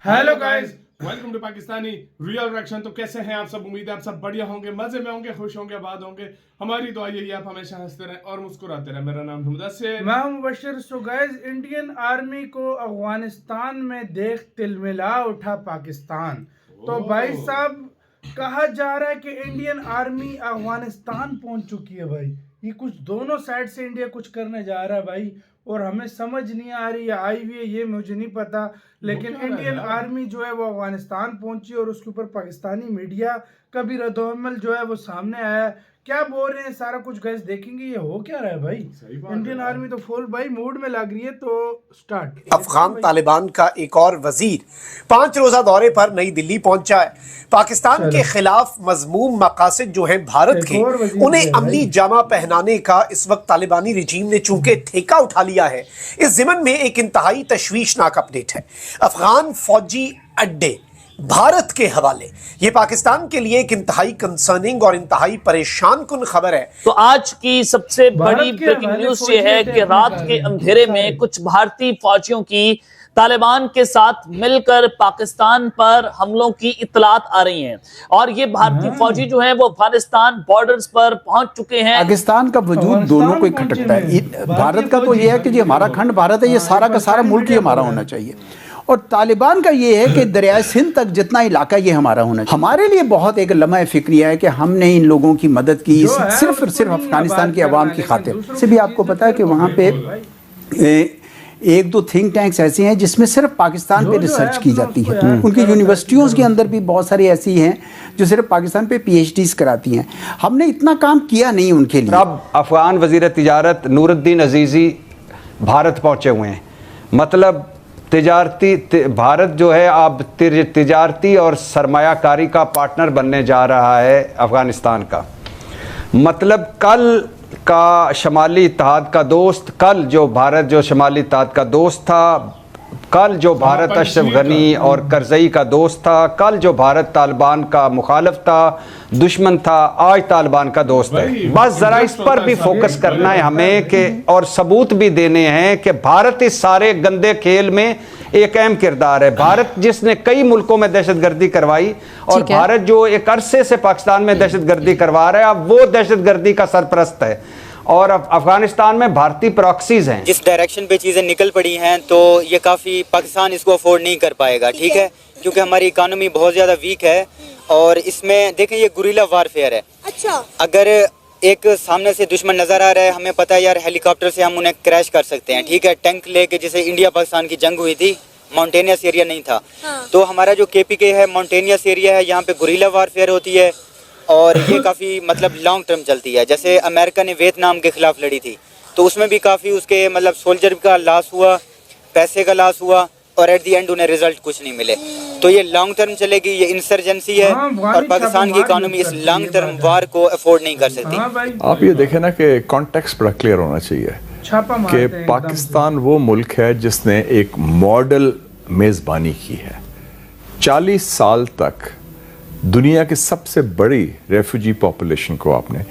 Hello guys, welcome to Pakistani real reaction. तो कैसे हैं आप सब? उम्मीद है आप सब बढ़िया होंगे, मजे में होंगे, खुश होंगे, आबाद होंगे। हमारी दुआ यही है आप हमेशा हंसते रहें और मुस्कुराते रहें। मेरा नाम मुदस्सिर, मैं हूं Mubashshir. So guys, Indian army को अफगानिस्तान में देख तिलमिला उठा पाकिस्तान। तो भाई साहब, कहा जा रहा है कि इंडियन आर्मी अफगानिस्तान पहुंच चुकी है। भाई ये कुछ दोनों साइड से इंडिया कुछ करने जा रहा है भाई, और हमें समझ नहीं आ रही है आई हुई है ये मुझे नहीं पता, लेकिन इंडियन आर्मी जो है वो अफगानिस्तान पहुंची और उसके ऊपर पाकिस्तानी मीडिया का भी रद्द-ओ-अमल जो है वो सामने आया है। क्या बोल रहे हैं सारा कुछ गाइस देखेंगे ये हो क्या रहा है भाई। इंडियन आर्मी तो फुल भाई मूड में लग रही है। तो स्टार्ट। अफगान तालिबान का एक और वजीर 5 रोजा दौरे पर नई दिल्ली पहुंचा है। पाकिस्तान के खिलाफ मजमूम मकासद जो हैं भारत के, उन्हें अमली जामा पहनाने का इस वक्त तालिबानी रिजीम ने चूंकि ठेका उठा लिया है। इस ज़िमन में एक इंतहाई तशवीशनाक अपडेट है। अफगान फौजी अड्डे भारत के हवाले। ये पाकिस्तान के लिए एक इंतहाई कंसर्निंग और इंतहाई परेशान कुन खबर है। तो आज की सबसे बड़ी ब्रेकिंग न्यूज ये है कि रात के अंधेरे में कुछ भारतीय फौजियों की तालिबान के साथ मिलकर पाकिस्तान पर हमलों की इत्तलात आ रही हैं, और ये भारतीय फौजी जो हैं वो अफगानिस्तान बॉर्डर्स पर पहुंच चुके हैं। पाकिस्तान का वजूद दोनों को खटकता है। भारत का तो ये है कि ये हमारा खंड भारत है, ये सारा का सारा मुल्क ही हमारा होना चाहिए, और तालिबान का ये है कि दरियाए सिंध तक जितना इलाका ये हमारा होना चाहिए। हमारे लिए बहुत एक लम्हा फिक्रिया है कि हमने इन लोगों की मदद की सिर्फ और सिर्फ अफगानिस्तान की आवाम की खातिर से। भी आपको पता है कि वहाँ पे एक दो थिंक टैंक्स ऐसे हैं जिसमें सिर्फ पाकिस्तान पे रिसर्च की जाती है। उनकी यूनिवर्सिटियों के अंदर भी बहुत सारी ऐसी हैं जो सिर्फ पाकिस्तान पे PhDs कराती हैं। हमने इतना काम किया नहीं उनके लिए। अब अफगान वज़ीर तिजारत नूरुद्दीन अजीज़ी भारत पहुँचे हुए हैं। मतलब भारत जो है अब तिजारती और सरमायाकारी का पार्टनर बनने जा रहा है अफ़गानिस्तान का। मतलब कल का शमाली इत्तेहाद का दोस्त, कल जो भारत जो शमाली इत्तेहाद का दोस्त था, कल जो भारत अशरफ गनी और करज़ई का दोस्त था, कल जो भारत तालिबान का मुखालिफ था, दुश्मन था, आज तालिबान का दोस्त है। बस ज़रा इस पर भी फोकस करना है हमें कि, और सबूत भी देने हैं कि भारत इस सारे गंदे खेल में एक अहम किरदार है। भारत जिसने कई मुल्कों में दहशतगर्दी करवाई, और भारत जो एक अरसे से पाकिस्तान में दहशतगर्दी करवा रहा है, अब वो दहशतगर्दी का सरपरस्त है। और अफगानिस्तान में भारतीय प्रॉक्सीज हैं। जिस डायरेक्शन पे चीज़ें निकल पड़ी हैं तो ये काफ़ी पाकिस्तान इसको अफोर्ड नहीं कर पाएगा, ठीक है, क्योंकि हमारी इकानमी बहुत ज़्यादा वीक है। और इसमें देखें ये गुरिल्ला वारफेयर है। अच्छा, अगर एक सामने से दुश्मन नज़र आ रहा है, हमें पता है यार हेलीकॉप्टर से हम उन्हें क्रैश कर सकते हैं, ठीक है, टैंक लेके, जैसे इंडिया पाकिस्तान की जंग हुई थी, माउंटेनियस एरिया नहीं था। तो हमारा जो KPK है माउंटेनियस एरिया है, यहाँ पे गुरिल्ला वारफेयर होती है, और ये काफ़ी मतलब लॉन्ग टर्म चलती है। जैसे अमेरिका ने वियतनाम के खिलाफ लड़ी थी तो उसमें भी काफ़ी उसके मतलब सोल्जर का लॉस हुआ, पैसे का लॉस हुआ, और एट दी एंड उन्हें रिजल्ट कुछ नहीं मिले। तो ये लॉन्ग टर्म चलेगी, ये इंसर्जेंसी है, और पाकिस्तान की इकानमी इस लॉन्ग टर्म वार को अफोर्ड नहीं कर सकती। आप ये देखें ना कि कॉन्टेक्स्ट बड़ा क्लियर होना चाहिए कि पाकिस्तान वो मुल्क है जिसने एक मॉडल मेज़बानी की है। 40 साल तक दुनिया की सबसे बड़ी रेफ्यूजी पॉपुलेशन को आपने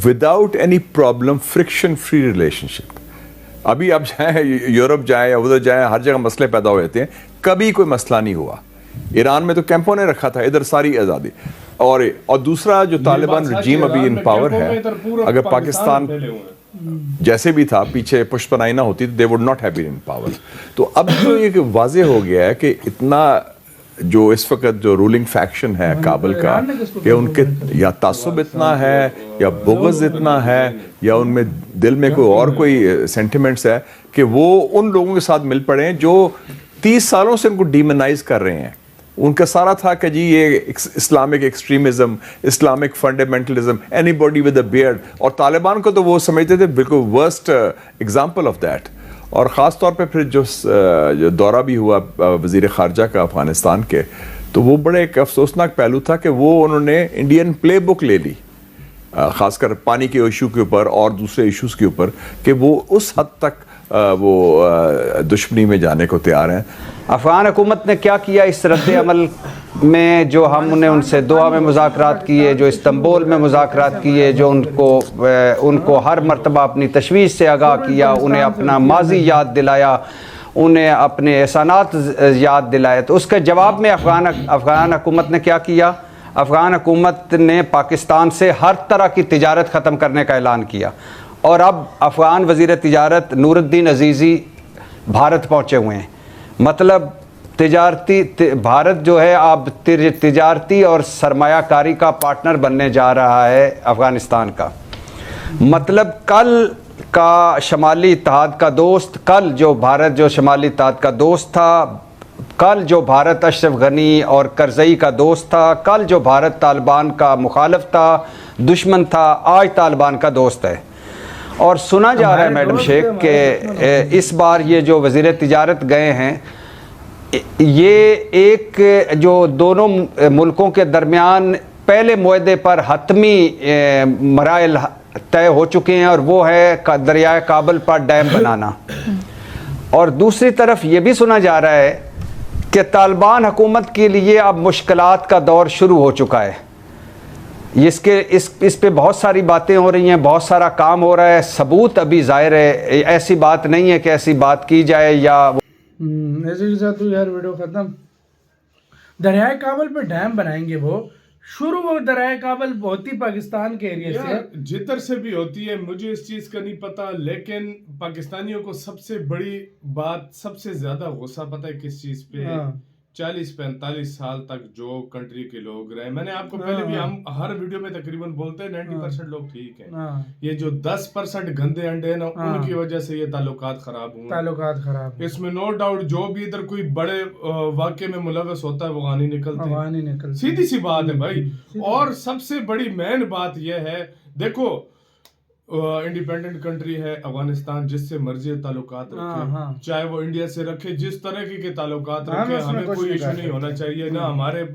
without any problem, friction free relationship. अभी आप जाएं यूरोप जाएं या उधर जाएं, हर जगह मसले पैदा हो जाते हैं, कभी कोई मसला नहीं हुआ। ईरान में तो कैंपों ने रखा था, इधर सारी आज़ादी। और दूसरा जो तालिबान रजीम अभी इन पावर है, अगर पाकिस्तान जैसे भी था पीछे पुष्पनाई ना होती तो they would not have been in power. तो अब जो ये वाज़ेह हो गया है कि इतना जो इस वक्त जो रूलिंग फैक्शन है काबल का, कि उनके या तासुब इतना है या बुग़्ज़ इतना है या उनमें दिल में कोई और कोई सेंटिमेंट्स है कि वो उन लोगों के साथ मिल पड़े हैं जो 30 सालों से उनको डीमोनाइज कर रहे हैं। उनका सारा था कि जी ये Islamic extremism, Islamic fundamentalism, anybody with a beard, और तालिबान को तो वो समझते थे बिल्कुल वर्स्ट एग्जाम्पल ऑफ दैट। और ख़ास तौर पे फिर जो दौरा भी हुआ वज़ीर ख़ारजा का अफ़गानिस्तान के, तो वो बड़े एक अफसोसनाक पहलू था कि वो उन्होंने इंडियन प्ले बुक ले ली, ख़ासकर पानी के इशू के ऊपर और दूसरे इशूज़ के ऊपर, कि वो उस हद तक वो दुश्मनी में जाने को तैयार हैं। अफ़गान हुकूमत ने क्या किया इस रद्द अमल में, जो हमने उनसे दोहा में मुज़ाकरात किए, जो इस्तांबुल में मुज़ाकरात किए, जो उनको हर मरतबा अपनी तशवीश से आगाह किया, उन्हें अपना माजी याद दिलाया, उन्हें अपने एहसानात याद दिलाए। तो उसके जवाब में अफ़गान हुकूमत ने क्या किया? अफ़गान हुकूमत ने पाकिस्तान से हर तरह की तिजारत ख़त्म करने का ऐलान किया, और अब अफ़गान वज़ीर तिजारत नूरुद्दीन अज़ीज़ी भारत पहुँचे हुए हैं। मतलब भारत जो है अब तिजारती और सरमायाकारी का पार्टनर बनने जा रहा है अफ़गानिस्तान का। मतलब कल का शमाली इत्तेहाद का दोस्त, कल जो भारत जो शमाली इत्तेहाद का दोस्त था, कल जो भारत अशरफ गनी और करज़ई का दोस्त था, कल जो भारत तालिबान का मुखालिफ था, दुश्मन था, आज तालिबान का दोस्त है। और सुना जा रहा है मैडम शेख कि इस बार ये जो वज़ीर तिजारत गए हैं, ये एक जो दोनों मुल्कों के दरमियान पहले मुआहदे पर हतमी मराइल तय हो चुके हैं, और वो है दरियाए काबल पर डैम बनाना। और दूसरी तरफ ये भी सुना जा रहा है कि तालिबान हुकूमत के लिए अब मुश्किलात का दौर शुरू हो चुका है। इस पे बहुत सारी बातें हो रही हैं, बहुत सारा काम हो रहा है, सबूत अभी ज़ाहिर है, ऐसी बात नहीं है कि ऐसी बात की जाए या ऐसे के साथ तो यार वीडियो ख़त्म। दरियाए काबल पे डैम बनाएंगे, वो दरियाए काबल होती पाकिस्तान के एरिया से, जिधर से भी होती है, मुझे इस चीज का नहीं पता, लेकिन पाकिस्तानियों को सबसे बड़ी बात, सबसे ज्यादा गुस्सा पता है किस चीज पे? 40-45 साल तक जो कंट्री के लोग रहे, मैंने आपको पहले भी, हम हर वीडियो में तकरीबन बोलते हैं 90% लोग ठीक है, ये जो 10% गंदे अंडे हैं ना, उनकी वजह से ये ताल्लुकात खराब हुए। इसमें नो डाउट जो भी इधर कोई बड़े वाक़े में मुलव्वस होता है वो गानी निकलते हैं, सीधी सी बात है भाई। और सबसे बड़ी मेन बात यह है, देखो इंडिपेंडेंट कंट्री है अफगानिस्तान, जिससे मर्जी ताल्लुकात रखे, चाहे वो इंडिया से रखे, जिस तरह के ताल्लुकात रखे, हमें कोई इशू नहीं होना चाहिए ना। हमारे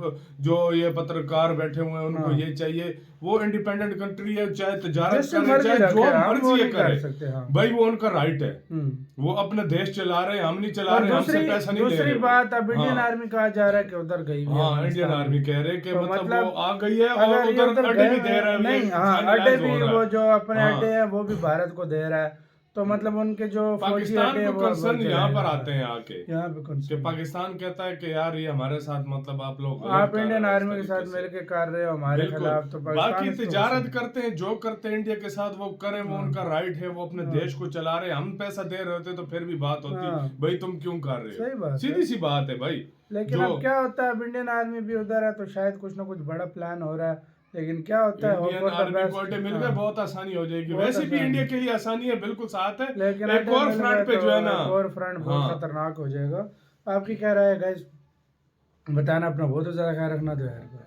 जो ये पत्रकार बैठे हुए हैं उनको ये चाहिए, वो इंडिपेंडेंट कंट्री है, चाहे तजारत करे, चाहे जो मर्जी करे भाई, वो उनका राइट है, वो अपना देश चला रहे हैं, हम नहीं चला रहे, हमसे पैसा नहीं ले रहे। दूसरी बात, अब इंडियन आर्मी कहा जा रहा है कि उधर गई है। हाँ, इंडियन आर्मी कह रहे हैं कि मतलब वो आ गई है, और उधर अड्डे भी दे रहा है, नहीं अड्डे भी, वो जो अपने अड्डे हैं वो भी भारत को दे रहा है। तो मतलब उनके जो पाकिस्तान को कंसर्न यहाँ पर आते हैं आके, यहाँ पे कि पाकिस्तान कहता है कि यार ये हमारे साथ, मतलब आप लोग आप इंडियन आर्मी के साथ मिलके कर रहे हो हमारे खिलाफ, तो बाकी तिजारत करते हैं, जो करते हैं इंडिया के साथ वो करें, वो उनका राइट है, वो अपने देश को चला रहे हैं। हम पैसा दे रहे होते तो फिर भी बात होती, भाई तुम क्यों कर रहे हो, सीधी सी बात है भाई। लेकिन अब क्या होता है, अब इंडियन आर्मी भी उधर है, तो शायद कुछ ना कुछ बड़ा प्लान हो रहा है, लेकिन क्या होता है, इंडियन आर्मी को अड्डे मिल गए, बहुत आसानी हो जाएगी। वैसे भी इंडिया के लिए आसानी है, बिल्कुल साथ है, लेकिन एक और फ्रंट पे जो है ना, और फ्रंट बहुत खतरनाक हो जाएगा। आपकी क्या राय है गाइस, बताना, अपना बहुत ज्यादा ख्याल रखना। तो यार